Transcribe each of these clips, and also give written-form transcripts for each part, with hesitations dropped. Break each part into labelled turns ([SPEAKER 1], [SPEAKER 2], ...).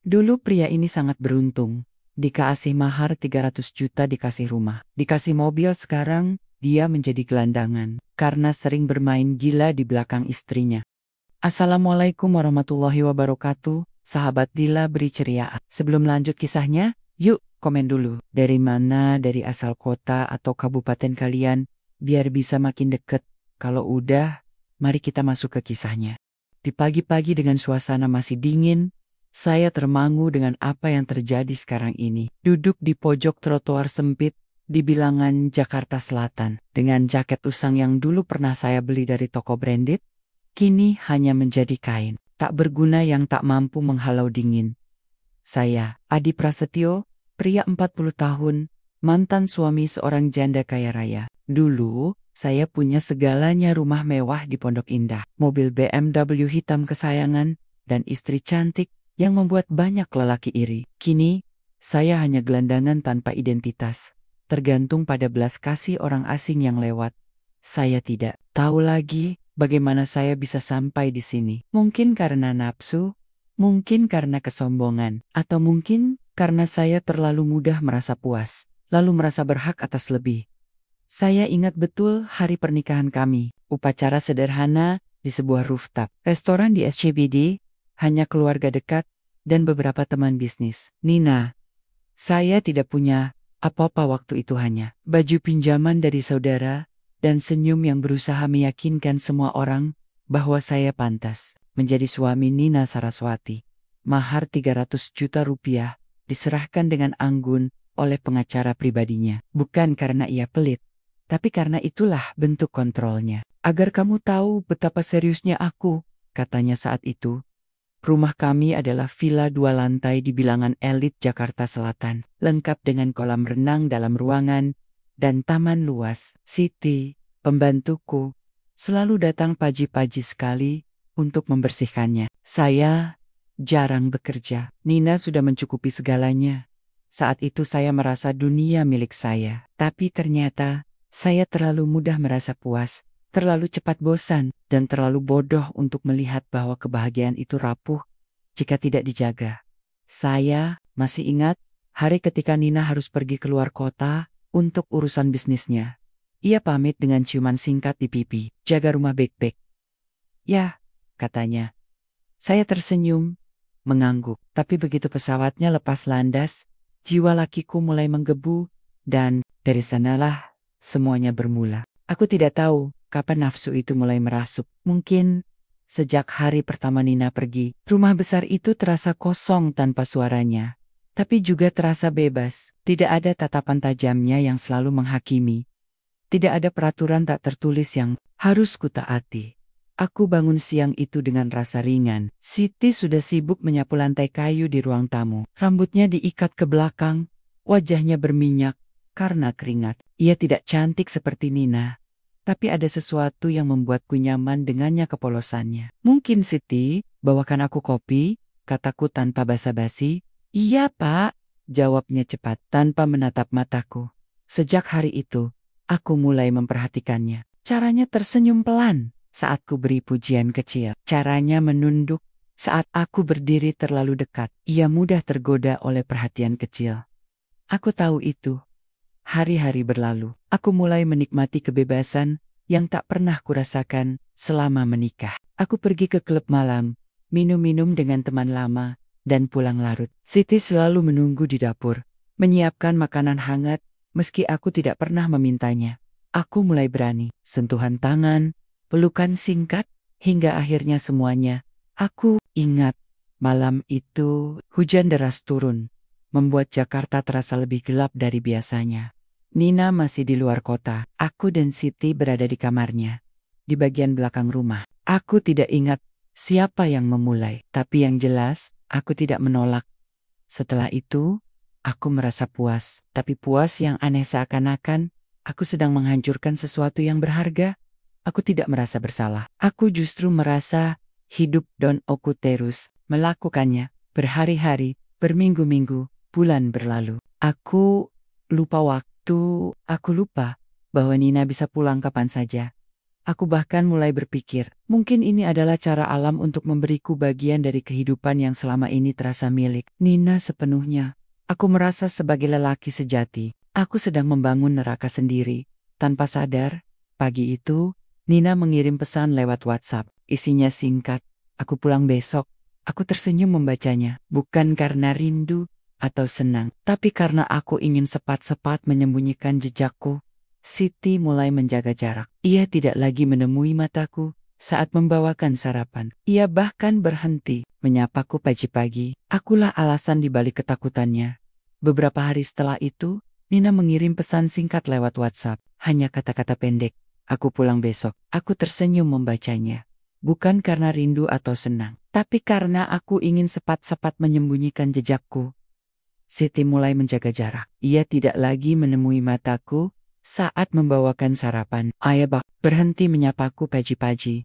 [SPEAKER 1] Dulu pria ini sangat beruntung. Dikasih mahar 300 juta, dikasih rumah, dikasih mobil. Sekarang dia menjadi gelandangan karena sering bermain gila di belakang istrinya. Assalamualaikum warahmatullahi wabarakatuh. Sahabat Dila beri ceria. Sebelum lanjut kisahnya, yuk komen dulu. Dari mana, dari asal kota atau kabupaten kalian, biar bisa makin deket. Kalau udah, mari kita masuk ke kisahnya. Di pagi-pagi dengan suasana masih dingin, saya termangu dengan apa yang terjadi sekarang ini. Duduk di pojok trotoar sempit di bilangan Jakarta Selatan, dengan jaket usang yang dulu pernah saya beli dari toko branded, kini hanya menjadi kain tak berguna yang tak mampu menghalau dingin. Saya, Adi Prasetyo, pria 40 tahun, mantan suami seorang janda kaya raya. Dulu, saya punya segalanya: rumah mewah di Pondok Indah, mobil BMW hitam kesayangan, dan istri cantik yang membuat banyak lelaki iri. Kini, saya hanya gelandangan tanpa identitas, tergantung pada belas kasih orang asing yang lewat. Saya tidak tahu lagi bagaimana saya bisa sampai di sini. Mungkin karena nafsu, mungkin karena kesombongan, atau mungkin karena saya terlalu mudah merasa puas, lalu merasa berhak atas lebih. Saya ingat betul hari pernikahan kami, upacara sederhana di sebuah rooftop restoran di SCBD, hanya keluarga dekat dan beberapa teman bisnis. Nina, saya tidak punya apa-apa waktu itu, hanya baju pinjaman dari saudara dan senyum yang berusaha meyakinkan semua orang bahwa saya pantas menjadi suami Nina Saraswati. Mahar 300 juta rupiah diserahkan dengan anggun oleh pengacara pribadinya. Bukan karena ia pelit, tapi karena itulah bentuk kontrolnya. Agar kamu tahu betapa seriusnya aku, katanya saat itu. Rumah kami adalah villa 2 lantai di bilangan elit Jakarta Selatan, lengkap dengan kolam renang dalam ruangan dan taman luas. Siti, pembantuku, selalu datang pagi-pagi sekali untuk membersihkannya. Saya jarang bekerja. Nina sudah mencukupi segalanya. Saat itu saya merasa dunia milik saya. Tapi ternyata saya terlalu mudah merasa puas, terlalu cepat bosan, dan terlalu bodoh untuk melihat bahwa kebahagiaan itu rapuh jika tidak dijaga. Saya masih ingat hari ketika Nina harus pergi keluar kota untuk urusan bisnisnya. Ia pamit dengan ciuman singkat di pipi. Jaga rumah baik-baik. Ya, katanya. Saya tersenyum, mengangguk. Tapi begitu pesawatnya lepas landas, jiwa lakiku mulai menggebu, dan dari sanalah semuanya bermula. Aku tidak tahu kapan nafsu itu mulai merasuk. Mungkin sejak hari pertama Nina pergi. Rumah besar itu terasa kosong tanpa suaranya, tapi juga terasa bebas. Tidak ada tatapan tajamnya yang selalu menghakimi. Tidak ada peraturan tak tertulis yang harus kutaati. Aku bangun siang itu dengan rasa ringan. Siti sudah sibuk menyapu lantai kayu di ruang tamu. Rambutnya diikat ke belakang, wajahnya berminyak karena keringat. Ia tidak cantik seperti Nina, tapi ada sesuatu yang membuatku nyaman dengannya kepolosannya. Mungkin Siti, bawakan aku kopi, kataku tanpa basa-basi. Iya Pak, jawabnya cepat tanpa menatap mataku. Sejak hari itu, aku mulai memperhatikannya. Caranya tersenyum pelan saat ku beri pujian kecil. Caranya menunduk saat aku berdiri terlalu dekat. Ia mudah tergoda oleh perhatian kecil. Aku tahu itu. Hari-hari berlalu. Aku mulai menikmati kebebasan yang tak pernah kurasakan selama menikah. Aku pergi ke klub malam, minum-minum dengan teman lama, dan pulang larut. Siti selalu menunggu di dapur, menyiapkan makanan hangat, meski aku tidak pernah memintanya. Aku mulai berani. Sentuhan tangan, pelukan singkat, hingga akhirnya semuanya. Aku ingat, malam itu hujan deras turun, membuat Jakarta terasa lebih gelap dari biasanya. Nina masih di luar kota. Aku dan Siti berada di kamarnya, di bagian belakang rumah. Aku tidak ingat siapa yang memulai, tapi yang jelas, aku tidak menolak. Setelah itu, aku merasa puas, tapi puas yang aneh, seakan-akan aku sedang menghancurkan sesuatu yang berharga. Aku tidak merasa bersalah. Aku justru merasa hidup dan aku terus melakukannya. Berhari-hari, berminggu-minggu, bulan berlalu. Aku lupa waktu. Aku lupa bahwa Nina bisa pulang kapan saja. Aku bahkan mulai berpikir, mungkin ini adalah cara alam untuk memberiku bagian dari kehidupan yang selama ini terasa milik Nina sepenuhnya. Aku merasa sebagai lelaki sejati. Aku sedang membangun neraka sendiri. Tanpa sadar, pagi itu, Nina mengirim pesan lewat WhatsApp. Isinya singkat, aku pulang besok. Aku tersenyum membacanya, bukan karena rindu atau senang, tapi karena aku ingin cepat-cepat menyembunyikan jejakku. Siti mulai menjaga jarak. Ia tidak lagi menemui mataku saat membawakan sarapan. Ia bahkan berhenti menyapaku pagi-pagi. Akulah alasan di balik ketakutannya. Beberapa hari setelah itu, Nina mengirim pesan singkat lewat WhatsApp. Hanya kata-kata pendek. Aku pulang besok. Aku tersenyum membacanya. Bukan karena rindu atau senang, tapi karena aku ingin cepat-cepat menyembunyikan jejakku. Siti mulai menjaga jarak. Ia tidak lagi menemui mataku saat membawakan sarapan. Ia berhenti menyapaku pagi-pagi.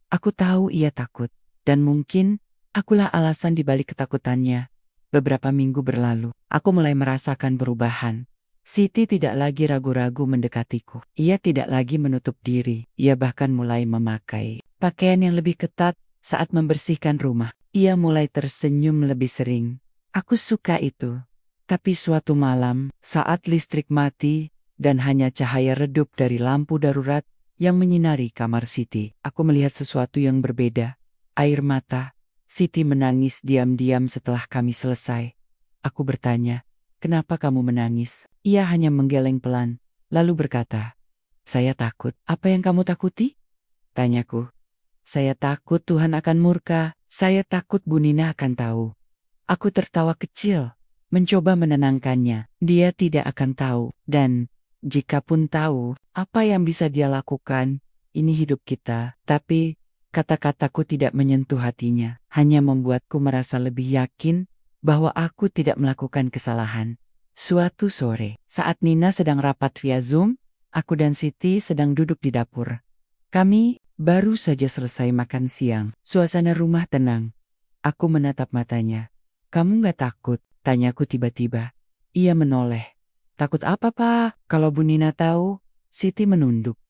[SPEAKER 1] Aku tahu ia takut, dan mungkin akulah alasan di balik ketakutannya. Beberapa minggu berlalu, aku mulai merasakan perubahan. Siti tidak lagi ragu-ragu mendekatiku. Ia tidak lagi menutup diri. Ia bahkan mulai memakai pakaian yang lebih ketat saat membersihkan rumah. Ia mulai tersenyum lebih sering. Aku suka itu. Tapi suatu malam, saat listrik mati dan hanya cahaya redup dari lampu darurat yang menyinari kamar Siti, aku melihat sesuatu yang berbeda. Air mata. Siti menangis diam-diam setelah kami selesai. Aku bertanya, "Kenapa kamu menangis?" Ia hanya menggeleng pelan, lalu berkata, "Saya takut." "Apa yang kamu takuti?" tanyaku. "Saya takut Tuhan akan murka. Saya takut Bu Nina akan tahu." Aku tertawa kecil, mencoba menenangkannya. Dia tidak akan tahu, dan jika pun tahu, apa yang bisa dia lakukan? Ini hidup kita. Tapi kata-kataku tidak menyentuh hatinya, hanya membuatku merasa lebih yakin bahwa aku tidak melakukan kesalahan. Suatu sore, saat Nina sedang rapat via Zoom, aku dan Siti sedang duduk di dapur. Kami baru saja selesai makan siang. Suasana rumah tenang. Aku menatap matanya. "Kamu gak takut?" tanyaku tiba-tiba. Ia menoleh. "Takut apa, Pak? Kalau Bu Nina tahu?" Siti menunduk.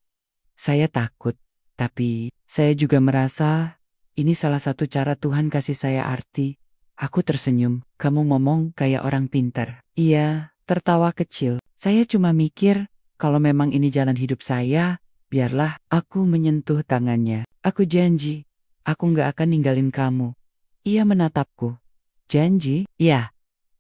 [SPEAKER 1] "Saya takut, tapi saya juga merasa ini salah satu cara Tuhan kasih saya arti." Aku tersenyum. "Kamu ngomong kayak orang pintar." Ia tertawa kecil. "Saya cuma mikir, kalau memang ini jalan hidup saya, biarlah." Aku menyentuh tangannya. "Aku janji, aku gak akan ninggalin kamu." Ia menatapku. "Janji?" "Ya,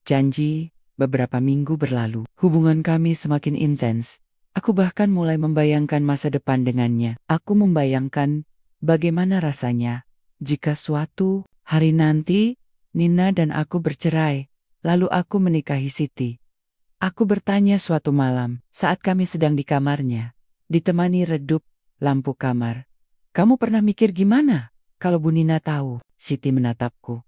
[SPEAKER 1] janji." Beberapa minggu berlalu. Hubungan kami semakin intens. Aku bahkan mulai membayangkan masa depan dengannya. Aku membayangkan bagaimana rasanya jika suatu hari nanti Nina dan aku bercerai, lalu aku menikahi Siti. Aku bertanya suatu malam saat kami sedang di kamarnya, ditemani redup lampu kamar. "Kamu pernah mikir gimana kalau Bu Nina tahu?" Siti menatapku.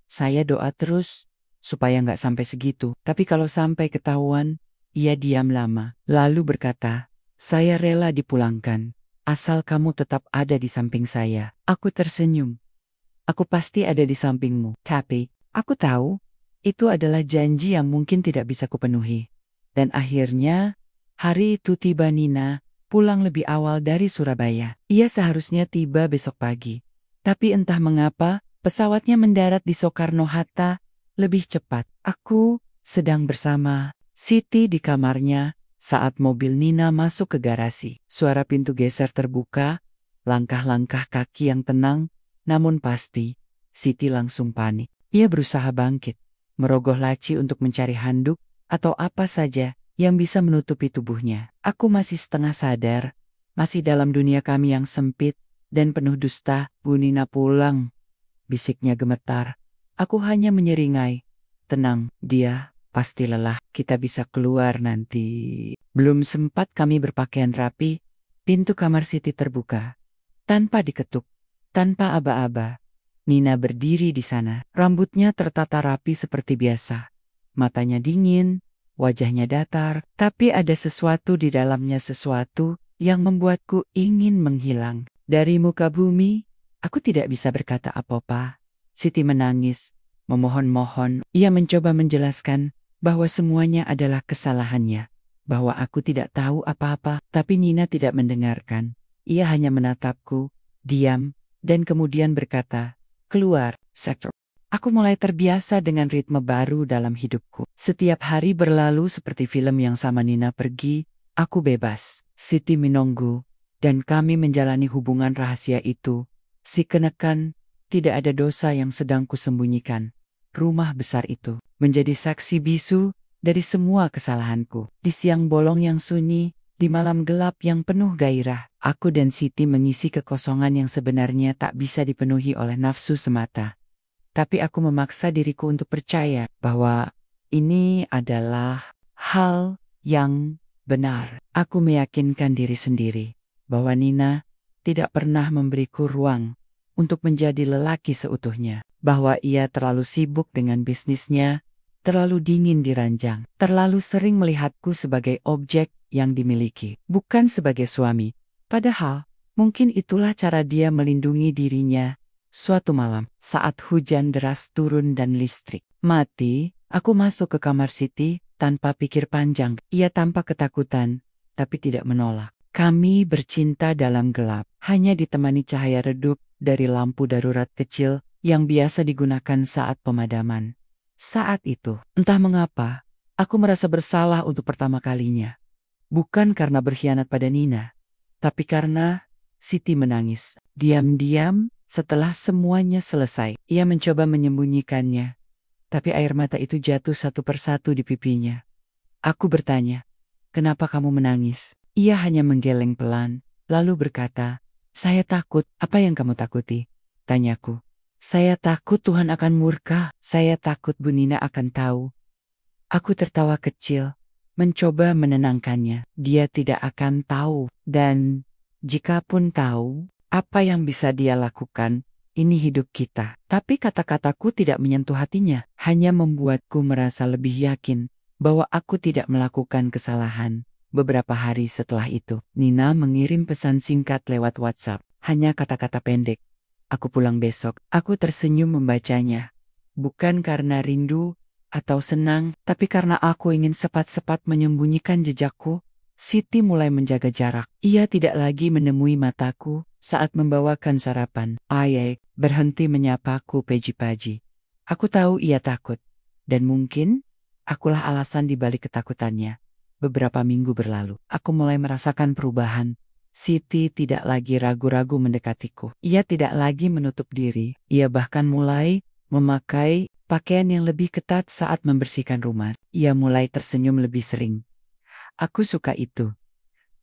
[SPEAKER 1] "Saya doa terus supaya nggak sampai segitu. Tapi kalau sampai ketahuan," ia diam lama, lalu berkata, "Saya rela dipulangkan, asal kamu tetap ada di samping saya." Aku tersenyum. "Aku pasti ada di sampingmu." Tapi, aku tahu, itu adalah janji yang mungkin tidak bisa kupenuhi. Dan akhirnya, hari itu tiba. Nina pulang lebih awal dari Surabaya. Ia seharusnya tiba besok pagi. Tapi entah mengapa, pesawatnya mendarat di Soekarno-Hatta lebih cepat. Aku sedang bersama Siti di kamarnya saat mobil Nina masuk ke garasi. Suara pintu geser terbuka, langkah-langkah kaki yang tenang, namun pasti. Siti langsung panik. Ia berusaha bangkit, merogoh laci untuk mencari handuk atau apa saja yang bisa menutupi tubuhnya. Aku masih setengah sadar, masih dalam dunia kami yang sempit dan penuh dusta. "Bu Nina pulang," bisiknya gemetar. Aku hanya menyeringai. "Tenang, dia pasti lelah. Kita bisa keluar nanti." Belum sempat kami berpakaian rapi, pintu kamar Siti terbuka. Tanpa diketuk, tanpa aba-aba, Nina berdiri di sana. Rambutnya tertata rapi seperti biasa. Matanya dingin, wajahnya datar, tapi ada sesuatu di dalamnya, sesuatu yang membuatku ingin menghilang. Dari muka bumi, aku tidak bisa berkata apa-apa. Siti menangis, memohon-mohon. Ia mencoba menjelaskan bahwa semuanya adalah kesalahannya, bahwa aku tidak tahu apa-apa, tapi Nina tidak mendengarkan. Ia hanya menatapku, diam, dan kemudian berkata, "Keluar, Sektor." Aku mulai terbiasa dengan ritme baru dalam hidupku. Setiap hari berlalu seperti film yang sama. Nina pergi, aku bebas. Siti menunggu, dan kami menjalani hubungan rahasia itu. Si kenekan, tidak ada dosa yang sedang kusembunyikan. Rumah besar itu menjadi saksi bisu dari semua kesalahanku. Di siang bolong yang sunyi, di malam gelap yang penuh gairah, aku dan Siti mengisi kekosongan yang sebenarnya tak bisa dipenuhi oleh nafsu semata. Tapi aku memaksa diriku untuk percaya bahwa ini adalah hal yang benar. Aku meyakinkan diri sendiri bahwa Nina tidak pernah memberiku ruang untuk menjadi lelaki seutuhnya. Bahwa ia terlalu sibuk dengan bisnisnya, terlalu dingin di ranjang, terlalu sering melihatku sebagai objek yang dimiliki, bukan sebagai suami. Padahal, mungkin itulah cara dia melindungi dirinya. Suatu malam, saat hujan deras turun dan listrik mati, aku masuk ke kamar Siti tanpa pikir panjang. Ia tampak ketakutan, tapi tidak menolak. Kami bercinta dalam gelap, hanya ditemani cahaya redup dari lampu darurat kecil yang biasa digunakan saat pemadaman. Saat itu, entah mengapa, aku merasa bersalah untuk pertama kalinya. Bukan karena berkhianat pada Nina, tapi karena Siti menangis. Diam-diam, setelah semuanya selesai, ia mencoba menyembunyikannya. Tapi air mata itu jatuh satu persatu di pipinya. Aku bertanya, "Kenapa kamu menangis?" Ia hanya menggeleng pelan, lalu berkata, "Saya takut." "Apa yang kamu takuti?" tanyaku. "Saya takut Tuhan akan murka. Saya takut Bu Nina akan tahu." Aku tertawa kecil, mencoba menenangkannya. Dia tidak akan tahu, dan jikapun tahu, apa yang bisa dia lakukan? Ini hidup kita. Tapi kata-kataku tidak menyentuh hatinya, hanya membuatku merasa lebih yakin bahwa aku tidak melakukan kesalahan. Beberapa hari setelah itu, Nina mengirim pesan singkat lewat WhatsApp, hanya kata-kata pendek. "Aku pulang besok." Aku tersenyum membacanya. Bukan karena rindu atau senang, tapi karena aku ingin cepat-cepat menyembunyikan jejakku. Siti mulai menjaga jarak. Ia tidak lagi menemui mataku saat membawakan sarapan. Ayek berhenti menyapaku pagi-pagi. Aku tahu ia takut, dan mungkin akulah alasan di balik ketakutannya. Beberapa minggu berlalu, aku mulai merasakan perubahan. Siti tidak lagi ragu-ragu mendekatiku. Ia tidak lagi menutup diri. Ia bahkan mulai memakai pakaian yang lebih ketat saat membersihkan rumah. Ia mulai tersenyum lebih sering. Aku suka itu.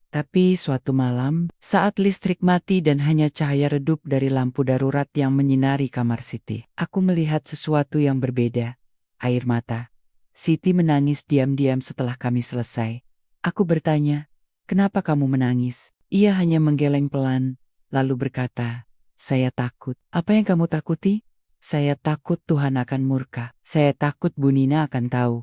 [SPEAKER 1] Tapi suatu malam, saat listrik mati dan hanya cahaya redup dari lampu darurat yang menyinari kamar Siti, aku melihat sesuatu yang berbeda. Air mata. Siti menangis diam-diam setelah kami selesai. Aku bertanya, "Kenapa kamu menangis?" Ia hanya menggeleng pelan, lalu berkata, "Saya takut." "Apa yang kamu takuti?" "Saya takut Tuhan akan murka. Saya takut Bu Nina akan tahu."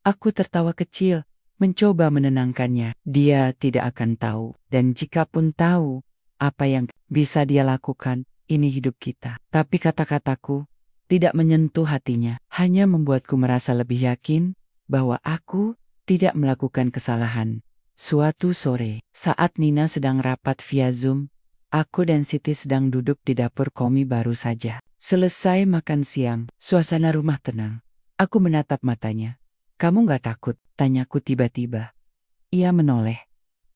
[SPEAKER 1] Aku tertawa kecil, mencoba menenangkannya. Dia tidak akan tahu, dan jikapun tahu, apa yang bisa dia lakukan? Ini hidup kita. Tapi kata-kataku tidak menyentuh hatinya, hanya membuatku merasa lebih yakin bahwa aku tidak melakukan kesalahan. Suatu sore, saat Nina sedang rapat via Zoom, aku dan Siti sedang duduk di dapur. Kami baru saja selesai makan siang. Suasana rumah tenang. Aku menatap matanya. "Kamu gak takut?" tanyaku tiba-tiba. Ia menoleh.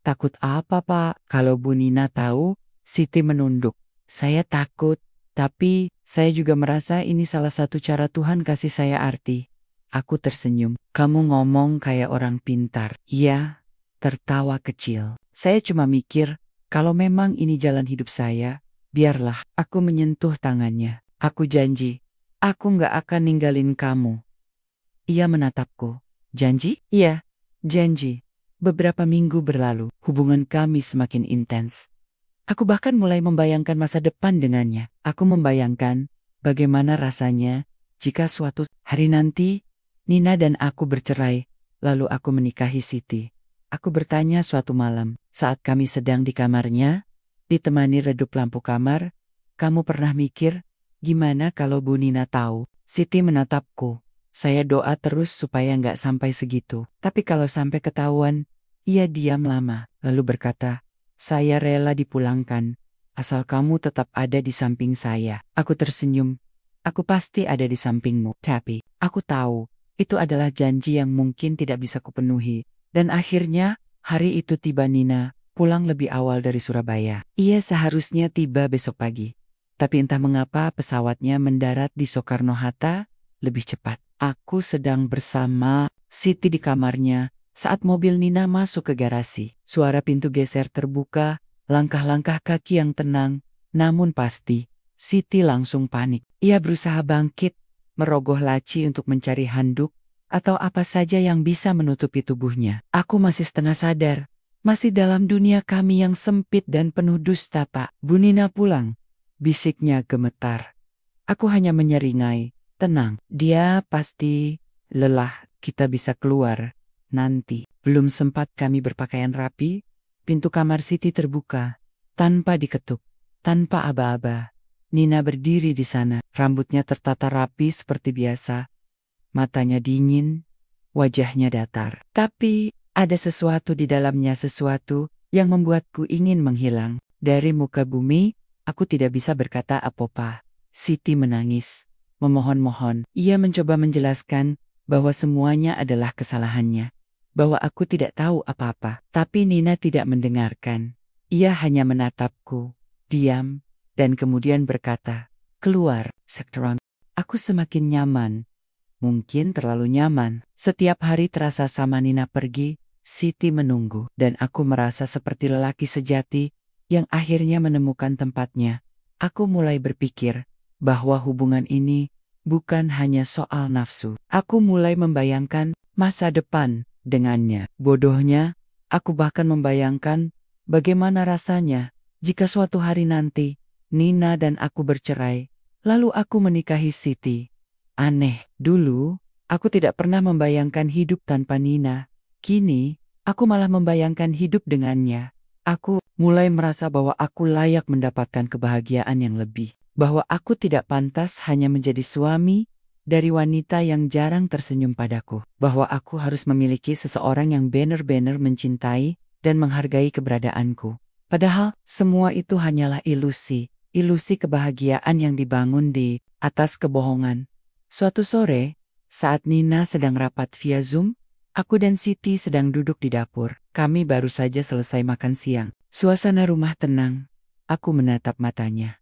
[SPEAKER 1] "Takut apa, Pak? Kalau Bu Nina tahu?" Siti menunduk. "Saya takut. Tapi, saya juga merasa ini salah satu cara Tuhan kasih saya arti." Aku tersenyum. "Kamu ngomong kayak orang pintar." Ia tertawa kecil. "Saya cuma mikir, kalau memang ini jalan hidup saya, biarlah." Aku menyentuh tangannya. "Aku janji, aku nggak akan ninggalin kamu." Ia menatapku. "Janji?" "Iya, janji." Beberapa minggu berlalu, hubungan kami semakin intens. Aku bahkan mulai membayangkan masa depan dengannya. Aku membayangkan bagaimana rasanya jika suatu hari nanti Nina dan aku bercerai, lalu aku menikahi Siti. Aku bertanya suatu malam, saat kami sedang di kamarnya, ditemani redup lampu kamar, "Kamu pernah mikir, gimana kalau Bu Nina tahu?" Siti menatapku. Saya doa terus supaya nggak sampai segitu. Tapi kalau sampai ketahuan, ia diam lama, lalu berkata, Saya rela dipulangkan, asal kamu tetap ada di samping saya. Aku tersenyum. Aku pasti ada di sampingmu. Tapi, aku tahu, itu adalah janji yang mungkin tidak bisa kupenuhi. Dan akhirnya, hari itu tiba Nina, pulang lebih awal dari Surabaya. Ia seharusnya tiba besok pagi. Tapi entah mengapa pesawatnya mendarat di Soekarno-Hatta lebih cepat. Aku sedang bersama Siti di kamarnya saat mobil Nina masuk ke garasi. Suara pintu geser terbuka, langkah-langkah kaki yang tenang, namun pasti. Siti langsung panik. Ia berusaha bangkit, merogoh laci untuk mencari handuk atau apa saja yang bisa menutupi tubuhnya. Aku masih setengah sadar. Masih dalam dunia kami yang sempit dan penuh dusta, Pak. Bu Nina pulang. Bisiknya gemetar. Aku hanya menyeringai. Tenang, dia pasti lelah. Kita bisa keluar nanti. Belum sempat kami berpakaian rapi, pintu kamar Siti terbuka. Tanpa diketuk, tanpa aba-aba. Nina berdiri di sana. Rambutnya tertata rapi seperti biasa. Matanya dingin, wajahnya datar. Tapi ada sesuatu di dalamnya, sesuatu yang membuatku ingin menghilang. Dari muka bumi, aku tidak bisa berkata apa-apa. Siti menangis, memohon-mohon. Ia mencoba menjelaskan bahwa semuanya adalah kesalahannya. Bahwa aku tidak tahu apa-apa. Tapi Nina tidak mendengarkan. Ia hanya menatapku, diam, dan kemudian berkata, "Keluar, Sektron." Aku semakin nyaman. Mungkin terlalu nyaman. Setiap hari terasa sama Nina pergi, Siti menunggu. Dan aku merasa seperti lelaki sejati yang akhirnya menemukan tempatnya. Aku mulai berpikir bahwa hubungan ini bukan hanya soal nafsu. Aku mulai membayangkan masa depan dengannya. Bodohnya, aku bahkan membayangkan bagaimana rasanya jika suatu hari nanti Nina dan aku bercerai, lalu aku menikahi Siti. Aneh, dulu aku tidak pernah membayangkan hidup tanpa Nina. Kini, aku malah membayangkan hidup dengannya. Aku mulai merasa bahwa aku layak mendapatkan kebahagiaan yang lebih. Bahwa aku tidak pantas hanya menjadi suami dari wanita yang jarang tersenyum padaku. Bahwa aku harus memiliki seseorang yang benar-benar mencintai dan menghargai keberadaanku. Padahal semua itu hanyalah ilusi. Ilusi kebahagiaan yang dibangun di atas kebohongan. Suatu sore, saat Nina sedang rapat via Zoom, aku dan Siti sedang duduk di dapur. Kami baru saja selesai makan siang. Suasana rumah tenang. Aku menatap matanya.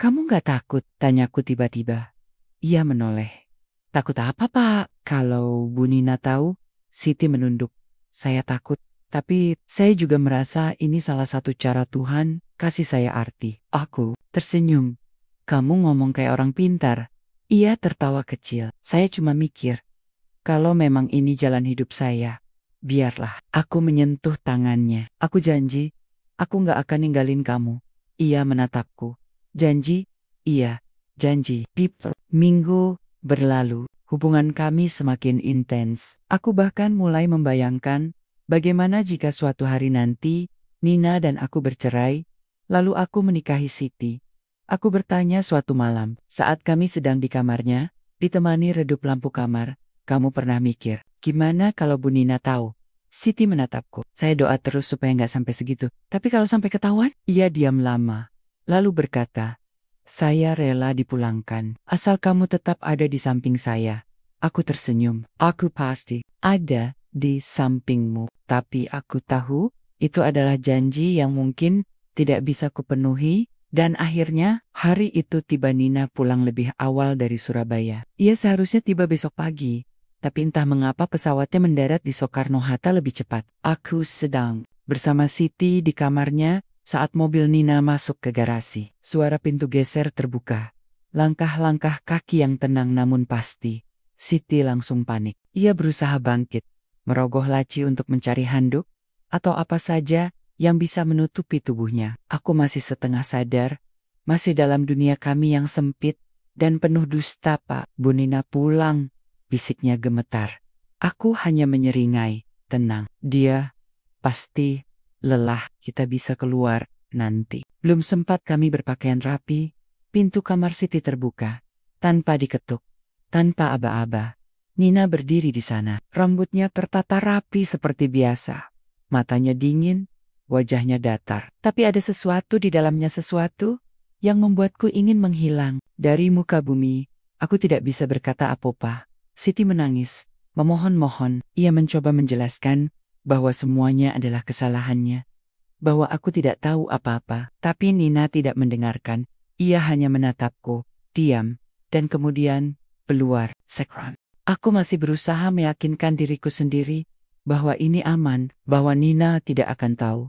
[SPEAKER 1] "Kamu gak takut?" tanyaku tiba-tiba. Ia menoleh. "Takut apa, Pak?" Kalau Bu Nina tahu, Siti menunduk. "Saya takut. Tapi saya juga merasa ini salah satu cara Tuhan kasih saya arti." Aku tersenyum. "Kamu ngomong kayak orang pintar." Ia tertawa kecil. "Saya cuma mikir, kalau memang ini jalan hidup saya, biarlah." Aku menyentuh tangannya. "Aku janji, aku gak akan ninggalin kamu." Ia menatapku. "Janji?" "Iya, janji." Minggu berlalu, hubungan kami semakin intens. Aku bahkan mulai membayangkan bagaimana jika suatu hari nanti Nina dan aku bercerai, lalu aku menikahi Siti. Aku bertanya suatu malam, saat kami sedang di kamarnya, ditemani redup lampu kamar, "Kamu pernah mikir, gimana kalau Bu Nina tahu?" Siti menatapku. Saya doa terus supaya nggak sampai segitu. Tapi kalau sampai ketahuan? Ia diam lama. Lalu berkata, "Saya rela dipulangkan, asal kamu tetap ada di samping saya." Aku tersenyum. "Aku pasti ada di sampingmu." Tapi aku tahu, itu adalah janji yang mungkin tidak bisa kupenuhi. Dan akhirnya, hari itu tiba Nina pulang lebih awal dari Surabaya. Ia seharusnya tiba besok pagi. Tapi entah mengapa pesawatnya mendarat di Soekarno-Hatta lebih cepat. Aku sedang bersama Siti di kamarnya saat mobil Nina masuk ke garasi. Suara pintu geser terbuka. Langkah-langkah kaki yang tenang namun pasti. Siti langsung panik. Ia berusaha bangkit, merogoh laci untuk mencari handuk, atau apa saja yang bisa menutupi tubuhnya. Aku masih setengah sadar, masih dalam dunia kami yang sempit dan penuh dusta, Pak. Bu Nina pulang, bisiknya gemetar. Aku hanya menyeringai, "Tenang, dia pasti lelah, kita bisa keluar nanti." Belum sempat kami berpakaian rapi, pintu kamar Siti terbuka. Tanpa diketuk, tanpa aba-aba, Nina berdiri di sana. Rambutnya tertata rapi seperti biasa. Matanya dingin, wajahnya datar. Tapi ada sesuatu di dalamnya, sesuatu yang membuatku ingin menghilang dari muka bumi. Aku tidak bisa berkata apa-apa. Siti menangis, memohon-mohon. Ia mencoba menjelaskan bahwa semuanya adalah kesalahannya, bahwa aku tidak tahu apa-apa. Tapi Nina tidak mendengarkan. Ia hanya menatapku, diam, dan kemudian keluar. Sekran. Aku masih berusaha meyakinkan diriku sendiri bahwa ini aman, bahwa Nina tidak akan tahu,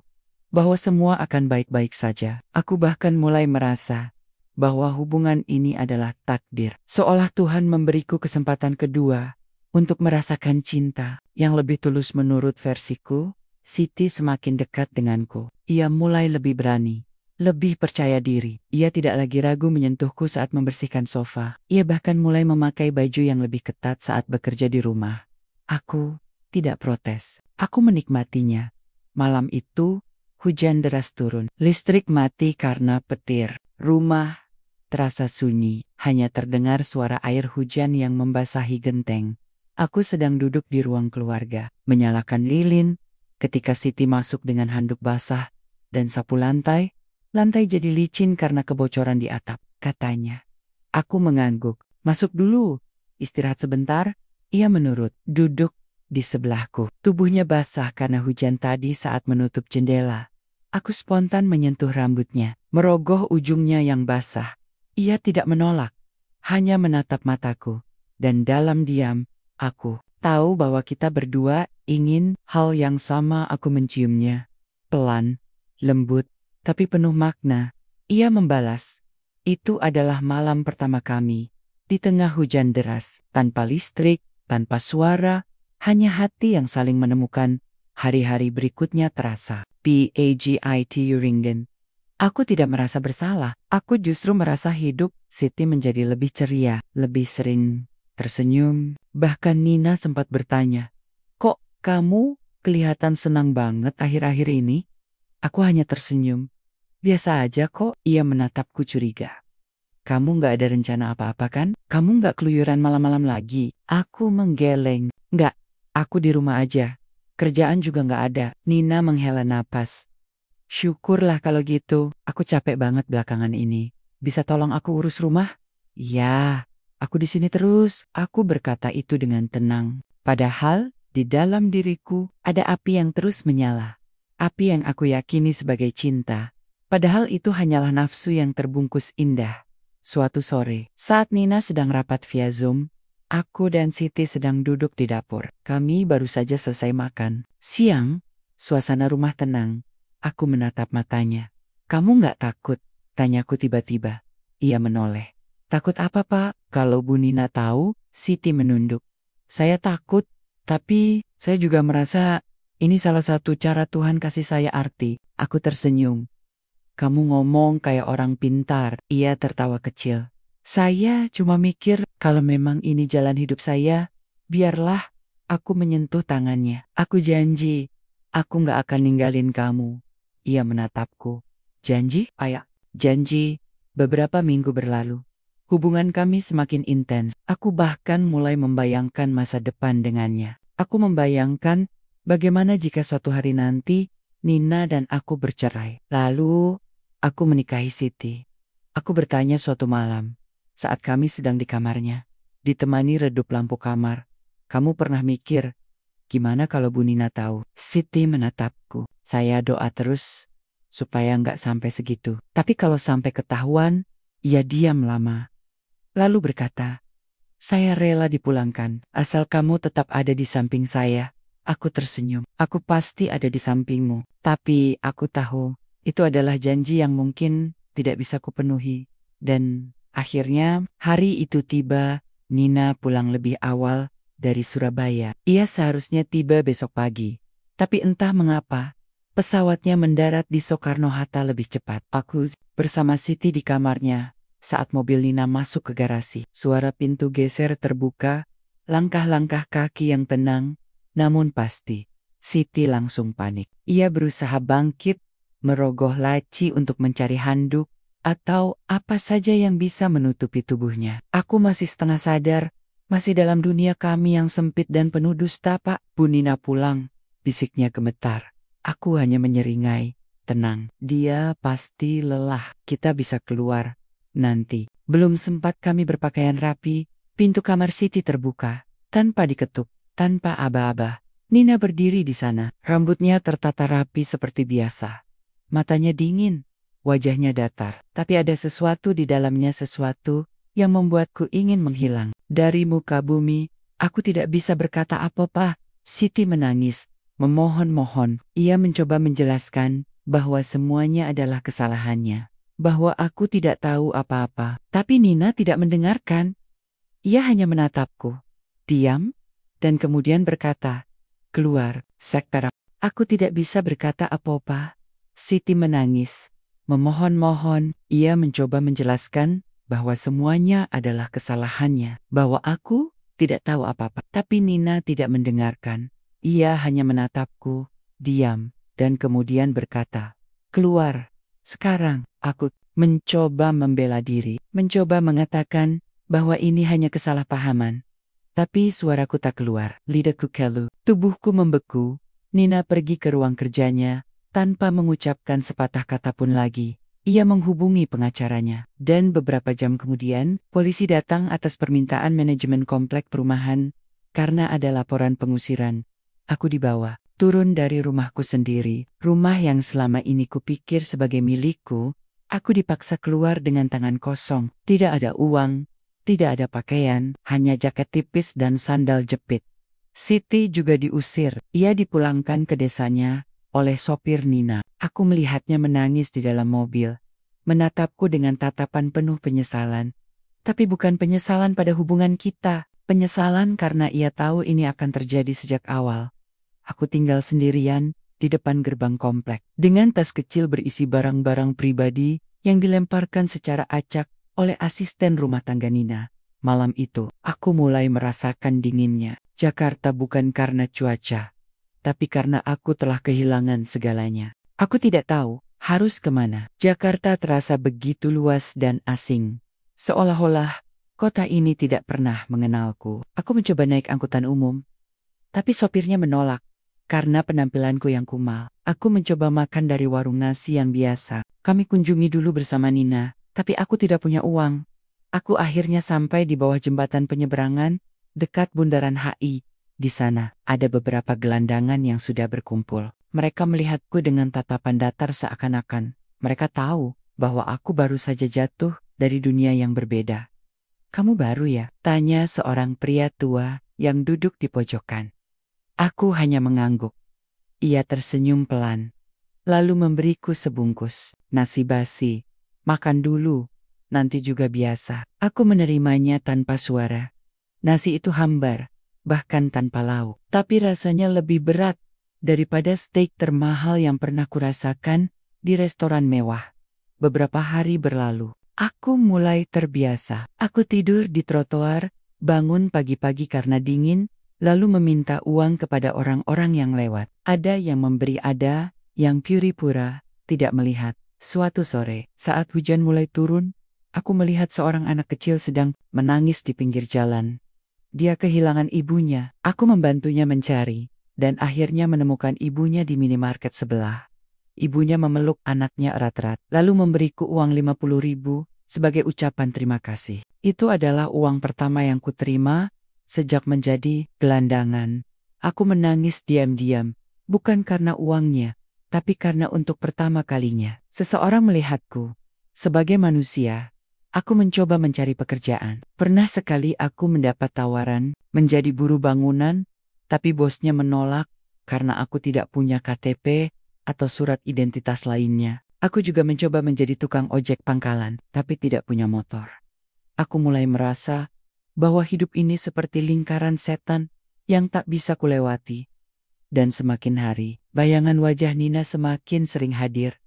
[SPEAKER 1] bahwa semua akan baik-baik saja. Aku bahkan mulai merasa bahwa hubungan ini adalah takdir. Seolah Tuhan memberiku kesempatan kedua untuk merasakan cinta yang lebih tulus. Menurut versiku, Siti semakin dekat denganku. Ia mulai lebih berani, lebih percaya diri. Ia tidak lagi ragu menyentuhku saat membersihkan sofa. Ia bahkan mulai memakai baju yang lebih ketat saat bekerja di rumah. Aku tidak protes. Aku menikmatinya. Malam itu, hujan deras turun. Listrik mati karena petir. Rumah terasa sunyi. Hanya terdengar suara air hujan yang membasahi genteng. Aku sedang duduk di ruang keluarga, menyalakan lilin, ketika Siti masuk dengan handuk basah dan sapu lantai. Lantai jadi licin karena kebocoran di atap, katanya. Aku mengangguk. Masuk dulu. Istirahat sebentar. Ia menurut. Duduk di sebelahku. Tubuhnya basah karena hujan tadi saat menutup jendela. Aku spontan menyentuh rambutnya, merogoh ujungnya yang basah. Ia tidak menolak, hanya menatap mataku. Dan dalam diam, aku tahu bahwa kita berdua ingin hal yang sama. Aku menciumnya. Pelan, lembut, tapi penuh makna. Ia membalas. Itu adalah malam pertama kami. Di tengah hujan deras, tanpa listrik, tanpa suara, hanya hati yang saling menemukan. Hari-hari berikutnya terasa. Pagit Ringen. Aku tidak merasa bersalah. Aku justru merasa hidup. Siti menjadi lebih ceria, lebih sering tersenyum. Bahkan Nina sempat bertanya, "Kok kamu kelihatan senang banget akhir-akhir ini?" Aku hanya tersenyum. "Biasa aja kok." Ia menatapku curiga. "Kamu nggak ada rencana apa-apa kan? Kamu nggak keluyuran malam-malam lagi?" Aku menggeleng. "Nggak, aku di rumah aja. Kerjaan juga nggak ada." Nina menghela napas. "Syukurlah kalau gitu. Aku capek banget belakangan ini. Bisa tolong aku urus rumah?" "Ya, aku di sini terus." Aku berkata itu dengan tenang. Padahal di dalam diriku ada api yang terus menyala. Api yang aku yakini sebagai cinta. Padahal itu hanyalah nafsu yang terbungkus indah. Suatu sore, saat Nina sedang rapat via Zoom, aku dan Siti sedang duduk di dapur. Kami baru saja selesai makan. Siang, suasana rumah tenang. Aku menatap matanya. "Kamu nggak takut?" tanyaku tiba-tiba. Ia menoleh. "Takut apa, Pak? Kalau Bu Nina tahu?" Siti menunduk. "Saya takut, tapi saya juga merasa ini salah satu cara Tuhan kasih saya arti." Aku tersenyum. "Kamu ngomong kayak orang pintar." Ia tertawa kecil. "Saya cuma mikir kalau memang ini jalan hidup saya, biarlah." Aku menyentuh tangannya. "Aku janji, aku nggak akan ninggalin kamu." Ia menatapku. "Janji, ayah?" "Janji." Beberapa minggu berlalu. Hubungan kami semakin intens. Aku bahkan mulai membayangkan masa depan dengannya. Aku membayangkan bagaimana jika suatu hari nanti Nina dan aku bercerai. Lalu aku menikahi Siti. Aku bertanya suatu malam, saat kami sedang di kamarnya, ditemani redup lampu kamar, "Kamu pernah mikir, gimana kalau Bu Nina tahu?" Siti menatapku. "Saya doa terus supaya nggak sampai segitu. Tapi kalau sampai ketahuan," ia diam lama. Lalu berkata, "Saya rela dipulangkan, asal kamu tetap ada di samping saya." Aku tersenyum. "Aku pasti ada di sampingmu." Tapi aku tahu, itu adalah janji yang mungkin tidak bisa kupenuhi. Dan akhirnya, hari itu tiba. Nina pulang lebih awal dari Surabaya. Ia seharusnya tiba besok pagi. Tapi entah mengapa, pesawatnya mendarat di Soekarno-Hatta lebih cepat. Aku bersama Siti di kamarnya. Saat mobil Nina masuk ke garasi, suara pintu geser terbuka, langkah-langkah kaki yang tenang, namun pasti. Siti langsung panik. Ia berusaha bangkit, merogoh laci untuk mencari handuk, atau apa saja yang bisa menutupi tubuhnya. Aku masih setengah sadar, masih dalam dunia kami yang sempit dan penuh dusta, Pak. Bu Nina pulang, bisiknya gemetar. Aku hanya menyeringai. Tenang, dia pasti lelah. Kita bisa keluar nanti. Belum sempat kami berpakaian rapi, pintu kamar Siti terbuka. Tanpa diketuk, tanpa aba-aba. Nina berdiri di sana. Rambutnya tertata rapi seperti biasa. Matanya dingin, wajahnya datar. Tapi ada sesuatu di dalamnya, sesuatu yang membuatku ingin menghilang. Dari muka bumi, aku tidak bisa berkata apa-apa. Siti menangis, memohon-mohon. Ia mencoba menjelaskan bahwa semuanya adalah kesalahannya. Bahwa aku tidak tahu apa-apa. Tapi Nina tidak mendengarkan. Ia hanya menatapku. Diam, dan kemudian berkata, "Keluar, Sektor." Aku tidak bisa berkata apa-apa. Siti menangis. Memohon-mohon, ia mencoba menjelaskan bahwa semuanya adalah kesalahannya. Bahwa aku tidak tahu apa-apa. Tapi Nina tidak mendengarkan. Ia hanya menatapku, diam, dan kemudian berkata, "Keluar, sekarang." Aku mencoba membela diri, mencoba mengatakan bahwa ini hanya kesalahpahaman. Tapi suaraku tak keluar, lidahku keluh, tubuhku membeku. Nina pergi ke ruang kerjanya, tanpa mengucapkan sepatah kata pun lagi. Ia menghubungi pengacaranya, dan beberapa jam kemudian, polisi datang atas permintaan manajemen komplek perumahan, karena ada laporan pengusiran. Aku dibawa turun dari rumahku sendiri, rumah yang selama ini kupikir sebagai milikku. Aku dipaksa keluar dengan tangan kosong, tidak ada uang, tidak ada pakaian, hanya jaket tipis dan sandal jepit. Siti juga diusir, ia dipulangkan ke desanya oleh sopir Nina. Aku melihatnya menangis di dalam mobil, menatapku dengan tatapan penuh penyesalan. Tapi bukan penyesalan pada hubungan kita, penyesalan karena ia tahu ini akan terjadi sejak awal. Aku tinggal sendirian di depan gerbang komplek, dengan tas kecil berisi barang-barang pribadi yang dilemparkan secara acak oleh asisten rumah tangga Nina. Malam itu, aku mulai merasakan dinginnya. Jakarta bukan karena cuaca, tapi karena aku telah kehilangan segalanya. Aku tidak tahu harus kemana. Jakarta terasa begitu luas dan asing. Seolah-olah kota ini tidak pernah mengenalku. Aku mencoba naik angkutan umum, tapi sopirnya menolak. Karena penampilanku yang kumal, aku mencoba makan dari warung nasi yang biasa. Kami kunjungi dulu bersama Nina, tapi aku tidak punya uang. Aku akhirnya sampai di bawah jembatan penyeberangan, dekat bundaran HI. Di sana, ada beberapa gelandangan yang sudah berkumpul. Mereka melihatku dengan tatapan datar seakan-akan mereka tahu bahwa aku baru saja jatuh dari dunia yang berbeda. "Kamu baru ya?" tanya seorang pria tua yang duduk di pojokan. Aku hanya mengangguk. Ia tersenyum pelan, lalu memberiku sebungkus nasi basi. "Makan dulu, nanti juga biasa." Aku menerimanya tanpa suara. Nasi itu hambar, bahkan tanpa lauk. Tapi rasanya lebih berat daripada steak termahal yang pernah kurasakan di restoran mewah. Beberapa hari berlalu, aku mulai terbiasa. Aku tidur di trotoar, bangun pagi-pagi karena dingin, lalu meminta uang kepada orang-orang yang lewat. Ada yang memberi, ada yang pura-pura tidak melihat. Suatu sore, saat hujan mulai turun, aku melihat seorang anak kecil sedang menangis di pinggir jalan. Dia kehilangan ibunya. Aku membantunya mencari, dan akhirnya menemukan ibunya di minimarket sebelah. Ibunya memeluk anaknya erat-erat, lalu memberiku uang 50.000 sebagai ucapan terima kasih. Itu adalah uang pertama yang kuterima sejak menjadi gelandangan. Aku menangis diam-diam, bukan karena uangnya, tapi karena untuk pertama kalinya seseorang melihatku. Sebagai manusia, aku mencoba mencari pekerjaan. Pernah sekali aku mendapat tawaran menjadi buruh bangunan, tapi bosnya menolak karena aku tidak punya KTP atau surat identitas lainnya. Aku juga mencoba menjadi tukang ojek pangkalan, tapi tidak punya motor. Aku mulai merasa bahwa hidup ini seperti lingkaran setan yang tak bisa kulewati. Dan semakin hari, bayangan wajah Nina semakin sering hadir.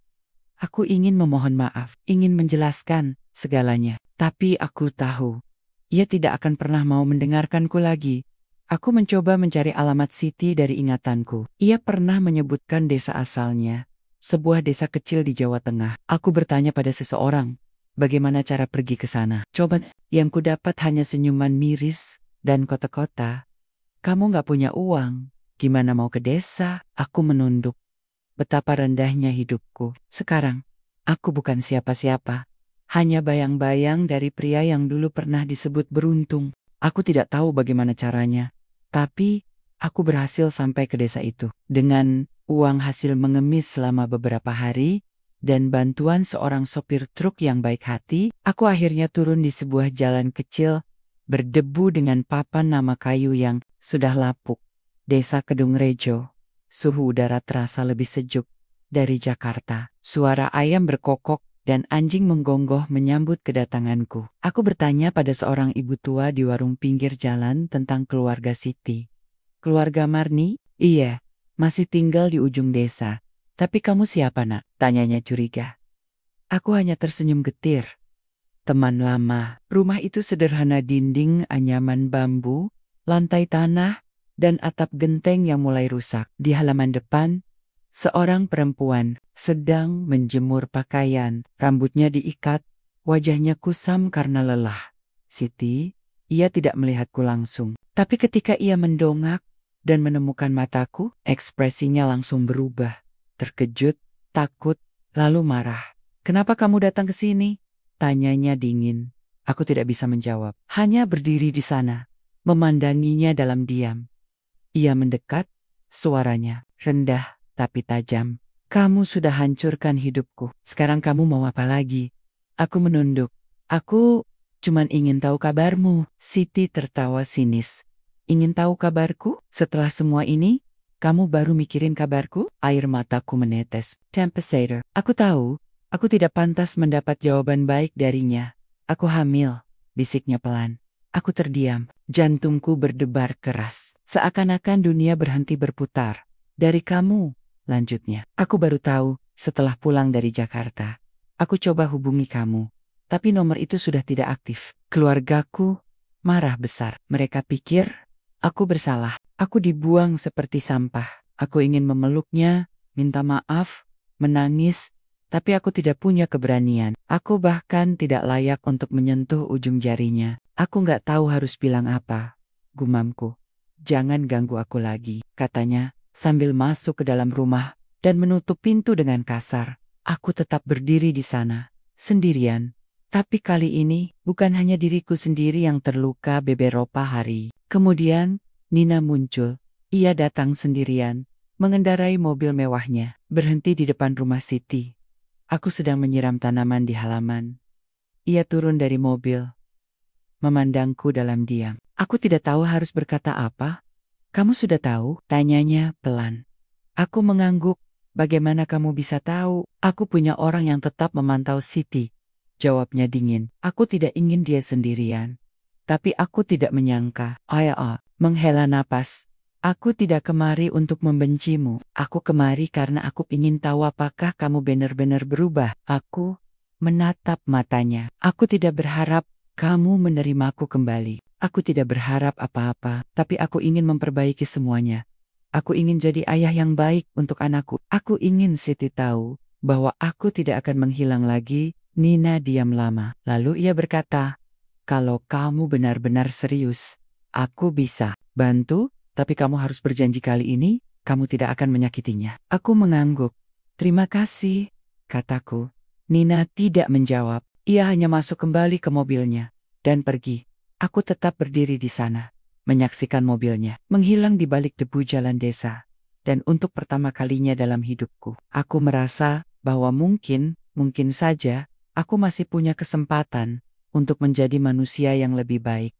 [SPEAKER 1] Aku ingin memohon maaf, ingin menjelaskan segalanya. Tapi aku tahu, ia tidak akan pernah mau mendengarkanku lagi. Aku mencoba mencari alamat Siti dari ingatanku. Ia pernah menyebutkan desa asalnya, sebuah desa kecil di Jawa Tengah. Aku bertanya pada seseorang, bagaimana cara pergi ke sana? Coba, yang kudapat hanya senyuman miris dan kota-kota. "Kamu gak punya uang, gimana mau ke desa?" Aku menunduk. betapa rendahnya hidupku. Sekarang, aku bukan siapa-siapa. Hanya bayang-bayang dari pria yang dulu pernah disebut beruntung. Aku tidak tahu bagaimana caranya. Tapi, aku berhasil sampai ke desa itu. Dengan uang hasil mengemis selama beberapa hari, dan bantuan seorang sopir truk yang baik hati, aku akhirnya turun di sebuah jalan kecil, berdebu dengan papan nama kayu yang sudah lapuk. Desa Kedung Rejo. Suhu udara terasa lebih sejuk dari Jakarta. Suara ayam berkokok dan anjing menggonggong menyambut kedatanganku. Aku bertanya pada seorang ibu tua di warung pinggir jalan tentang keluarga Siti. Keluarga Marni? Iya, masih tinggal di ujung desa. Tapi kamu siapa, nak? Tanyanya curiga. Aku hanya tersenyum getir. Teman lama. Rumah itu sederhana, dinding anyaman bambu, lantai tanah, dan atap genteng yang mulai rusak. Di halaman depan, seorang perempuan sedang menjemur pakaian. Rambutnya diikat, wajahnya kusam karena lelah. Siti, ia tidak melihatku langsung. Tapi ketika ia mendongak dan menemukan mataku, ekspresinya langsung berubah. Terkejut, takut, lalu marah. Kenapa kamu datang ke sini? Tanyanya dingin. Aku tidak bisa menjawab. Hanya berdiri di sana, memandanginya dalam diam. Ia mendekat, suaranya rendah tapi tajam. Kamu sudah hancurkan hidupku. Sekarang kamu mau apa lagi? Aku menunduk. Aku cuman ingin tahu kabarmu. Siti tertawa sinis. Ingin tahu kabarku? Setelah semua ini, kamu baru mikirin kabarku? Air mataku menetes. Tempestator. Aku tahu, aku tidak pantas mendapat jawaban baik darinya. Aku hamil, bisiknya pelan. Aku terdiam. Jantungku berdebar keras. Seakan-akan dunia berhenti berputar. Dari kamu, lanjutnya. Aku baru tahu setelah pulang dari Jakarta. Aku coba hubungi kamu, tapi nomor itu sudah tidak aktif. Keluargaku marah besar. Mereka pikir aku bersalah. Aku dibuang seperti sampah. Aku ingin memeluknya, minta maaf, menangis, tapi aku tidak punya keberanian. Aku bahkan tidak layak untuk menyentuh ujung jarinya. Aku nggak tahu harus bilang apa. Gumamku. Jangan ganggu aku lagi, katanya, sambil masuk ke dalam rumah dan menutup pintu dengan kasar. Aku tetap berdiri di sana, sendirian. Tapi kali ini, bukan hanya diriku sendiri yang terluka beberapa hari. Kemudian, Nina muncul. Ia datang sendirian, mengendarai mobil mewahnya, berhenti di depan rumah Siti. Aku sedang menyiram tanaman di halaman. Ia turun dari mobil, memandangku dalam diam. Aku tidak tahu harus berkata apa. Kamu sudah tahu? Tanyanya pelan. Aku mengangguk. Bagaimana kamu bisa tahu? Aku punya orang yang tetap memantau Siti. Jawabnya dingin. Aku tidak ingin dia sendirian. Tapi aku tidak menyangka. Menghela napas. Aku tidak kemari untuk membencimu. Aku kemari karena aku ingin tahu apakah kamu benar-benar berubah. Aku menatap matanya. Aku tidak berharap kamu menerimaku kembali. Aku tidak berharap apa-apa, tapi aku ingin memperbaiki semuanya. Aku ingin jadi ayah yang baik untuk anakku. Aku ingin Siti tahu bahwa aku tidak akan menghilang lagi. Nina diam lama. Lalu ia berkata, kalau kamu benar-benar serius, aku bisa bantu, tapi kamu harus berjanji kali ini, kamu tidak akan menyakitinya. Aku mengangguk. Terima kasih, kataku. Nina tidak menjawab. Ia hanya masuk kembali ke mobilnya dan pergi. Aku tetap berdiri di sana, menyaksikan mobilnya menghilang di balik debu jalan desa. Dan untuk pertama kalinya dalam hidupku, aku merasa bahwa mungkin saja, aku masih punya kesempatan untuk menjadi manusia yang lebih baik.